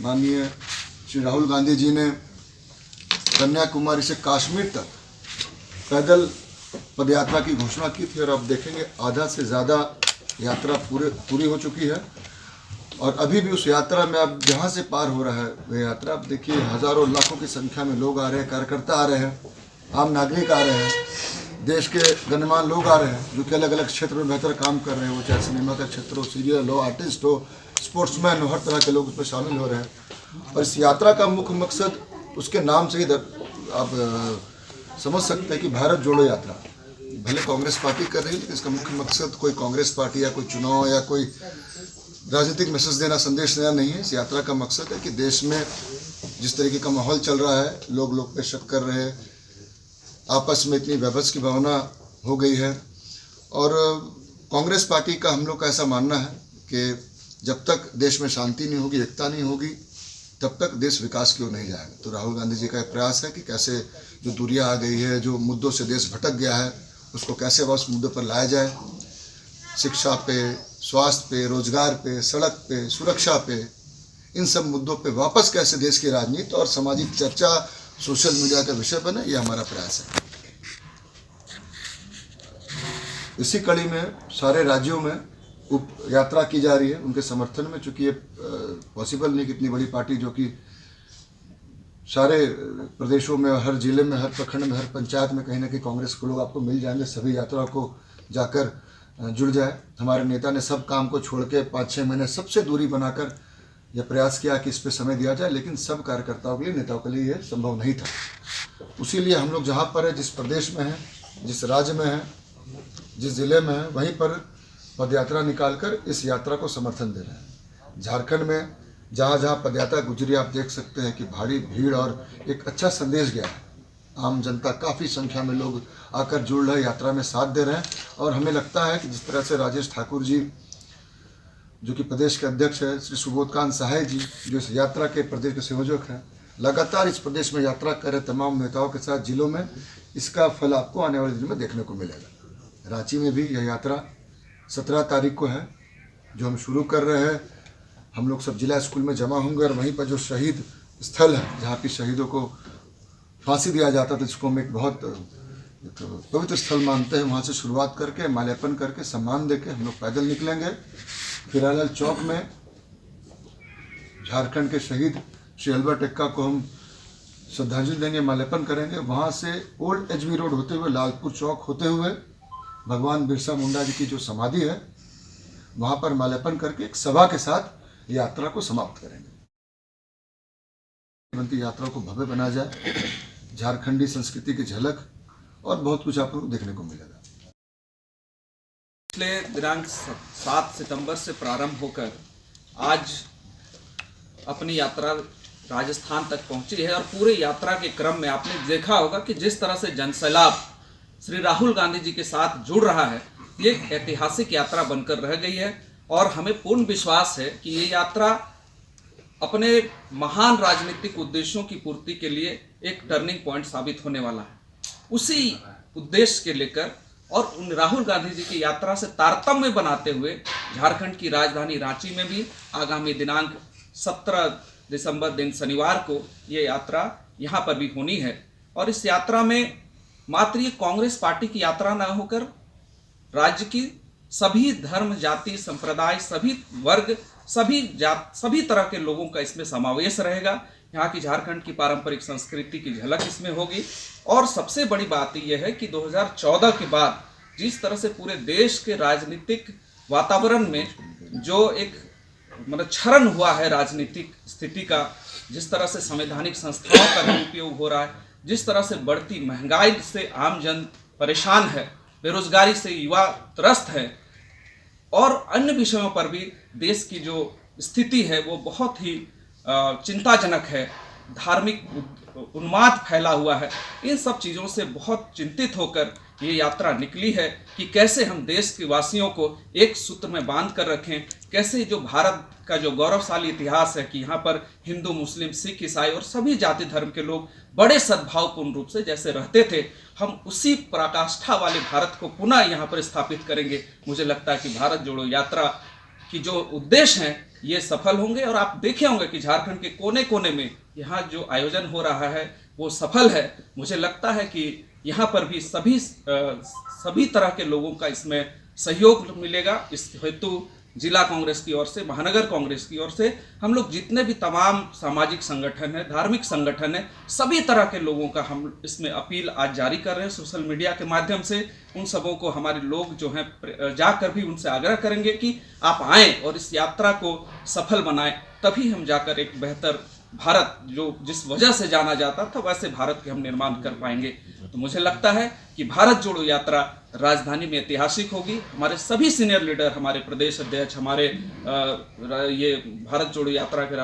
माननीय श्री राहुल गांधी जी ने कन्याकुमारी से कश्मीर तक पैदल पदयात्रा की घोषणा की थी और अब देखेंगे आधा से ज़्यादा यात्रा पूरी हो चुकी है और अभी भी उस यात्रा में अब जहाँ से पार हो रहा है वह यात्रा, अब देखिए हज़ारों लाखों की संख्या में लोग आ रहे हैं, कार्यकर्ता आ रहे हैं, आम नागरिक आ रहे हैं, देश के गणमान्य लोग आ रहे हैं जो कि अलग अलग क्षेत्र में बेहतर काम कर रहे हैं, वो चाहे सिनेमा का क्षेत्र हो, सीरियल हो, आर्टिस्ट हो, स्पोर्ट्समैन हो, हर तरह के लोग उसमें शामिल हो रहे हैं। और इस यात्रा का मुख्य मकसद उसके नाम से ही आप समझ सकते हैं कि भारत जोड़ो यात्रा। भले कांग्रेस पार्टी कर रही है लेकिन इसका मुख्य मकसद कोई कांग्रेस पार्टी या कोई चुनाव या कोई राजनीतिक मैसेज देना, संदेश देना नहीं है। इस यात्रा का मकसद है कि देश में जिस तरीके का माहौल चल रहा है, लोग पे शक कर रहे हैं, आपस में इतनी विभत्स की भावना हो गई है और कांग्रेस पार्टी का हम लोग का ऐसा मानना है कि जब तक देश में शांति नहीं होगी, एकता नहीं होगी, तब तक देश विकास की ओर नहीं जाएगा। तो राहुल गांधी जी का एक प्रयास है कि कैसे जो दूरियां आ गई है, जो मुद्दों से देश भटक गया है, उसको कैसे वापस मुद्दों पर लाया जाए। शिक्षा पे, स्वास्थ्य पे, रोजगार पे, सड़क पे, सुरक्षा पे, इन सब मुद्दों पे वापस कैसे देश की राजनीति और सामाजिक चर्चा सोशल मीडिया का विषय बने, ये हमारा प्रयास है। इसी कड़ी में सारे राज्यों में यात्रा की जा रही है उनके समर्थन में, चूँकि ये पॉसिबल नहीं कि इतनी बड़ी पार्टी जो कि सारे प्रदेशों में, हर जिले में, हर प्रखंड में, हर पंचायत में कहीं ना कहीं कांग्रेस के लोग आपको मिल जाएंगे, सभी यात्रा को जाकर जुड़ जाए। हमारे नेता ने सब काम को छोड़ के 5-6 महीने सबसे दूरी बनाकर यह प्रयास किया कि इस पर समय दिया जाए, लेकिन सब कार्यकर्ताओं के लिए, नेताओं के लिए यह संभव नहीं था। उसीलिए हम लोग जहाँ पर है, जिस प्रदेश में हैं, जिस राज्य में हैं, जिस जिले में हैं, वहीं पर पदयात्रा निकालकर इस यात्रा को समर्थन दे रहे हैं। झारखंड में जहाँ जहाँ पदयात्रा गुजरी आप देख सकते हैं कि भारी भीड़ और एक अच्छा संदेश गया है। आम जनता काफ़ी संख्या में लोग आकर जुड़ रहे, यात्रा में साथ दे रहे हैं और हमें लगता है कि जिस तरह से राजेश ठाकुर जी जो कि प्रदेश के अध्यक्ष है, श्री सुबोधकांत सहाय जी जो इस यात्रा के प्रदेश के संयोजक हैं, लगातार इस प्रदेश में यात्रा कर रहे तमाम नेताओं के साथ जिलों में, इसका फल आपको आने वाले दिन में देखने को मिलेगा। रांची में भी यह यात्रा 17 तारीख को है जो हम शुरू कर रहे हैं। हम लोग सब जिला स्कूल में जमा होंगे और वहीं पर जो शहीद स्थल है जहाँ की शहीदों को फांसी दिया जाता था, जिसको हम एक बहुत पवित्र स्थल मानते हैं, वहाँ से शुरुआत करके माल्यार्पण करके सम्मान देके हम लोग पैदल निकलेंगे। खीरालाल चौक में झारखंड के शहीद श्री अल्बर्ट एक्का को हम श्रद्धांजलि देंगे, माल्यार्पण करेंगे। वहाँ से ओल्ड एचबी रोड होते हुए लालपुर चौक होते हुए भगवान बिरसा मुंडा जी की जो समाधि है वहाँ पर माल्यार्पण करके एक सभा के साथ यात्रा को समाप्त करेंगे। यात्रा को भव्य बना जाए, झारखंडी संस्कृति की झलक और बहुत कुछ आपको देखने को मिलेगा। पिछले दिनांक 7 सितंबर से प्रारंभ होकर आज अपनी यात्रा राजस्थान तक पहुंची है और पूरे यात्रा के क्रम में आपने देखा होगा कि जिस तरह से जनसैलाब श्री राहुल गांधी जी के साथ जुड़ रहा है, ये एक ऐतिहासिक यात्रा बनकर रह गई है और हमें पूर्ण विश्वास है कि ये यात्रा अपने महान राजनीतिक उद्देश्यों की पूर्ति के लिए एक टर्निंग पॉइंट साबित होने वाला है। उसी उद्देश्य के लेकर और उन राहुल गांधी जी की यात्रा से तारतम्य बनाते हुए झारखंड की राजधानी रांची में भी आगामी दिनांक 17 दिसंबर दिन शनिवार को ये यात्रा यहाँ पर भी होनी है। और इस यात्रा में मात्र ये कांग्रेस पार्टी की यात्रा न होकर राज्य की सभी धर्म, जाति, संप्रदाय, सभी वर्ग, सभी तरह के लोगों का इसमें समावेश रहेगा। यहाँ की झारखंड की पारंपरिक संस्कृति की झलक इसमें होगी। और सबसे बड़ी बात यह है कि 2014 के बाद जिस तरह से पूरे देश के राजनीतिक वातावरण में जो एक मतलब क्षरण हुआ है राजनीतिक स्थिति का, जिस तरह से संवैधानिक संस्थाओं का दुरुपयोग हो रहा है, जिस तरह से बढ़ती महंगाई से आम जन परेशान है, बेरोजगारी से युवा त्रस्त है और अन्य विषयों पर भी देश की जो स्थिति है वो बहुत ही चिंताजनक है, धार्मिक उन्माद फैला हुआ है। इन सब चीज़ों से बहुत चिंतित होकर ये यात्रा निकली है कि कैसे हम देश के वासियों को एक सूत्र में बांध कर रखें, कैसे जो भारत का जो गौरवशाली इतिहास है कि यहाँ पर हिंदू, मुस्लिम, सिख, ईसाई और सभी जाति धर्म के लोग बड़े सद्भावपूर्ण रूप से जैसे रहते थे, हम उसी पराकाष्ठा वाले भारत को पुनः यहाँ पर स्थापित करेंगे। मुझे लगता है कि भारत जोड़ो यात्रा की जो उद्देश्य हैं ये सफल होंगे। और आप देखे होंगे कि झारखंड के कोने कोने में यहाँ जो आयोजन हो रहा है वो सफल है। मुझे लगता है कि यहाँ पर भी सभी तरह के लोगों का इसमें सहयोग मिलेगा। इस हेतु जिला कांग्रेस की ओर से, महानगर कांग्रेस की ओर से हम लोग जितने भी तमाम सामाजिक संगठन है, धार्मिक संगठन है, सभी तरह के लोगों का हम इसमें अपील आज जारी कर रहे हैं सोशल मीडिया के माध्यम से। उन सबों को हमारे लोग जो हैं जाकर भी उनसे आग्रह करेंगे कि आप आएँ और इस यात्रा को सफल बनाएं, तभी हम जाकर एक बेहतर भारत, जो जिस वजह से जाना जाता था, वैसे भारत के हम निर्माण कर पाएंगे। तो मुझे लगता है कि भारत जोड़ो यात्रा राजधानी में ऐतिहासिक होगी। हमारे सभी सीनियर लीडर, हमारे प्रदेश अध्यक्ष, हमारे ये भारत जोड़ो यात्रा के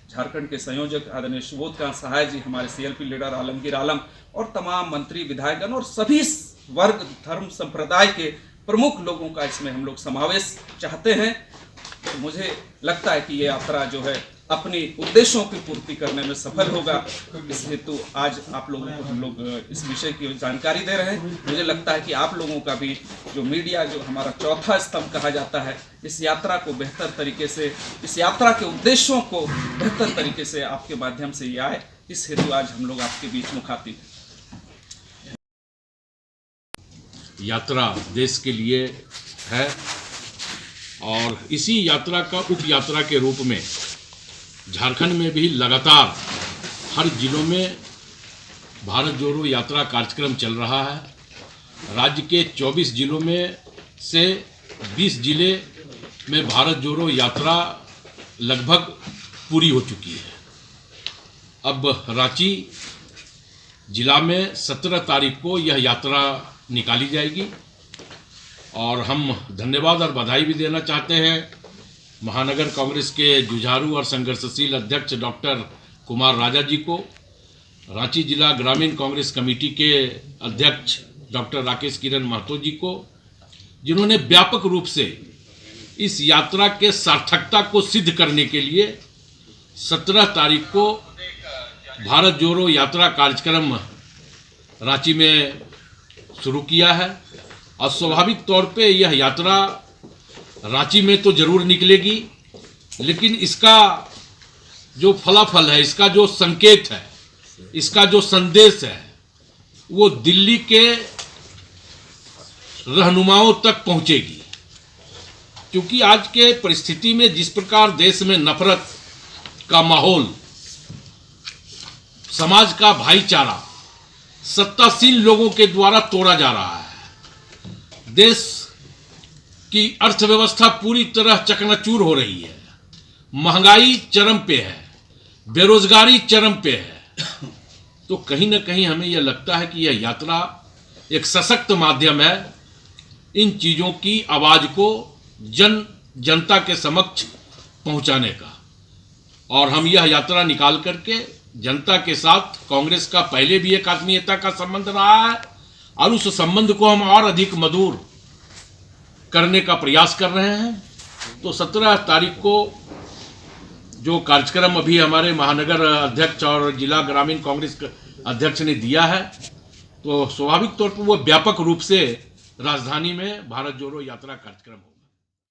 झारखंड के संयोजक आदरणीय सुबोधकांत सहाय जी, हमारे सीएलपी लीडर आलमगीर आलम और तमाम मंत्री, विधायकगण और सभी वर्ग, धर्म, संप्रदाय के प्रमुख लोगों का इसमें हम लोग समावेश चाहते हैं। तो मुझे लगता है कि ये यात्रा जो है अपनी उद्देश्यों की पूर्ति करने में सफल होगा। इस हेतु आज आप लोगों को हम लोग इस विषय की जानकारी दे रहे हैं। मुझे लगता है कि आप लोगों का भी जो मीडिया, जो हमारा चौथा स्तंभ कहा जाता है, इस यात्रा को बेहतर तरीके से, इस यात्रा के उद्देश्यों को बेहतर तरीके से आपके माध्यम से ये आए, इस हेतु आज हम लोग आपके बीच मुखातिब हैं। यात्रा देश के लिए है और इसी यात्रा का उप यात्रा के रूप में झारखंड में भी लगातार हर जिलों में भारत जोड़ो यात्रा कार्यक्रम चल रहा है। राज्य के 24 जिलों में से 20 जिले में भारत जोड़ो यात्रा लगभग पूरी हो चुकी है। अब रांची जिला में 17 तारीख को यह यात्रा निकाली जाएगी और हम धन्यवाद और बधाई भी देना चाहते हैं महानगर कांग्रेस के जुझारू और संघर्षशील अध्यक्ष डॉक्टर कुमार राजा जी को, रांची जिला ग्रामीण कांग्रेस कमेटी के अध्यक्ष डॉक्टर राकेश किरण महतो जी को, जिन्होंने व्यापक रूप से इस यात्रा के सार्थकता को सिद्ध करने के लिए 17 तारीख को भारत जोड़ो यात्रा कार्यक्रम रांची में शुरू किया है। और स्वाभाविक तौर पे यह यात्रा रांची में तो जरूर निकलेगी, लेकिन इसका जो फलाफल है, इसका जो संकेत है, इसका जो संदेश है, वो दिल्ली के रहनुमाओं तक पहुंचेगी। क्योंकि आज के परिस्थिति में जिस प्रकार देश में नफरत का माहौल, समाज का भाईचारा सत्तासीन लोगों के द्वारा तोड़ा जा रहा है, देश की अर्थव्यवस्था पूरी तरह चकनाचूर हो रही है, महंगाई चरम पे है, बेरोजगारी चरम पे है, तो कहीं ना कहीं हमें यह लगता है कि यह यात्रा एक सशक्त माध्यम है इन चीज़ों की आवाज़ को जनता के समक्ष पहुंचाने का। और हम यह यात्रा निकाल करके जनता के साथ, कांग्रेस का पहले भी एक आत्मीयता का संबंध रहा है और उस संबंध को हम और अधिक मधुर करने का प्रयास कर रहे हैं। तो 17 तारीख को जो कार्यक्रम अभी हमारे महानगर अध्यक्ष और जिला ग्रामीण कांग्रेस अध्यक्ष ने दिया है, तो स्वाभाविक तौर पर वो व्यापक रूप से राजधानी में भारत जोड़ो यात्रा कार्यक्रम